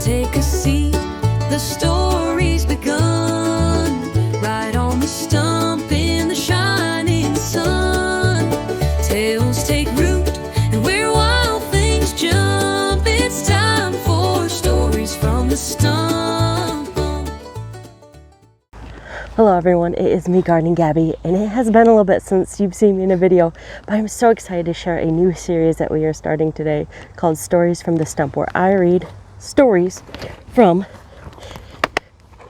take a seat, the story's begun. Right on the stump in the shining sun. Tales take root and where wild things jump. It's time for stories from the stump. Hello everyone, it is me, Gardening Gabbie, and it has been a little bit since you've seen me in a video, but I'm so excited to share a new series that we are starting today called Stories from the Stump, where I read stories from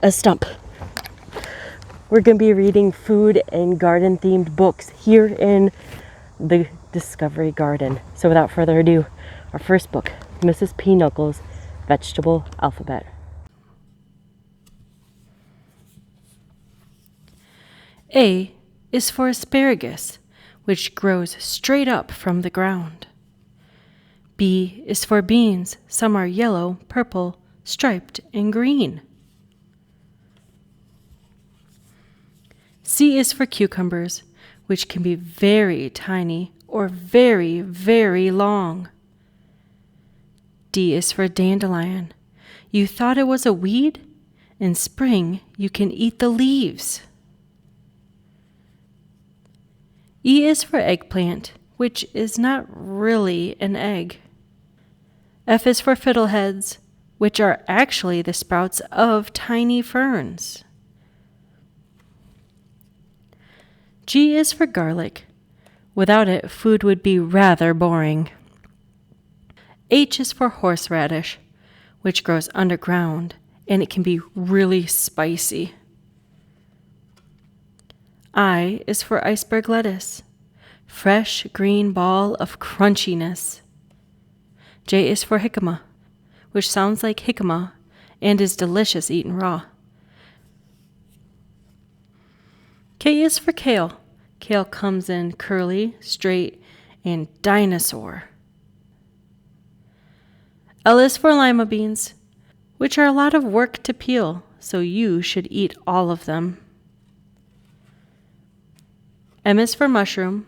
a stump. We're going to be reading food and garden themed books here in the Discovery Garden. So without further ado, our first book, Mrs. Peanuckle's Vegetable Alphabet. A is for asparagus, which grows straight up from the ground. B is for beans. Some are yellow, purple, striped, and green. C is for cucumbers, which can be very tiny or very, very long. D is for dandelion. You thought it was a weed? In spring, you can eat the leaves. E is for eggplant, which is not really an egg. F is for fiddleheads, which are actually the sprouts of tiny ferns. G is for garlic. Without it, food would be rather boring. H is for horseradish, which grows underground, and it can be really spicy. I is for iceberg lettuce, fresh green ball of crunchiness. J is for jicama, which sounds like jicama and is delicious eaten raw. K is for kale. Kale comes in curly, straight, and dinosaur. L is for lima beans, which are a lot of work to peel, so you should eat all of them. M is for mushroom.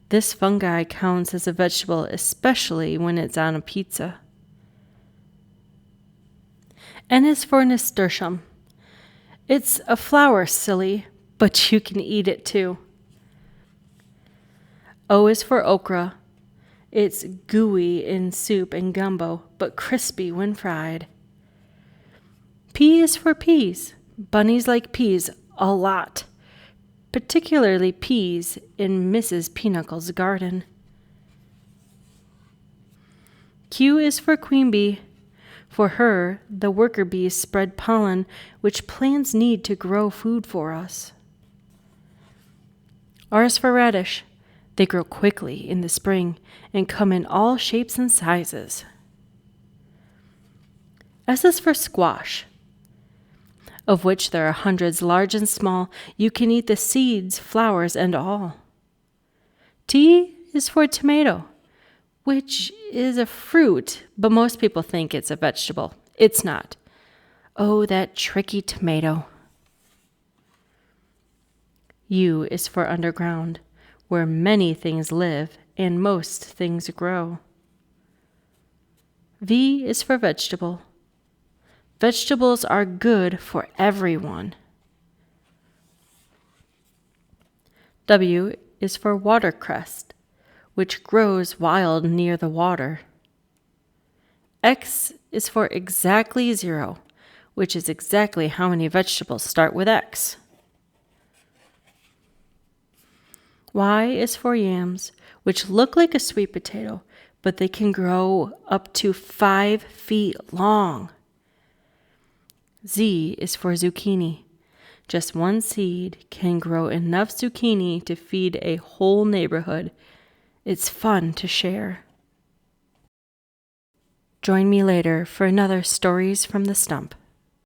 This fungi counts as a vegetable, especially when it's on a pizza. N is for nasturtium. It's a flower, silly, but you can eat it too. O is for okra. It's gooey in soup and gumbo, but crispy when fried. P is for peas. Bunnies like peas a lot, particularly peas in Mrs. Peanuckle's garden. Q is for queen bee. For her, the worker bees spread pollen, which plants need to grow food for us. R is for radish. They grow quickly in the spring and come in all shapes and sizes. S is for squash, of which there are hundreds, large and small. You can eat the seeds, flowers, and all. T is for tomato, which is a fruit, but most people think it's a vegetable. It's not. Oh, that tricky tomato. U is for underground, where many things live and most things grow. V is for vegetable. Vegetables are good for everyone. W is for watercress, which grows wild near the water. X is for exactly 0, which is exactly how many vegetables start with X. Y is for yams, which look like a sweet potato, but they can grow up to 5 feet long. Z is for zucchini. Just one seed can grow enough zucchini to feed a whole neighborhood. It's fun to share. Join me later for another Stories from the Stump.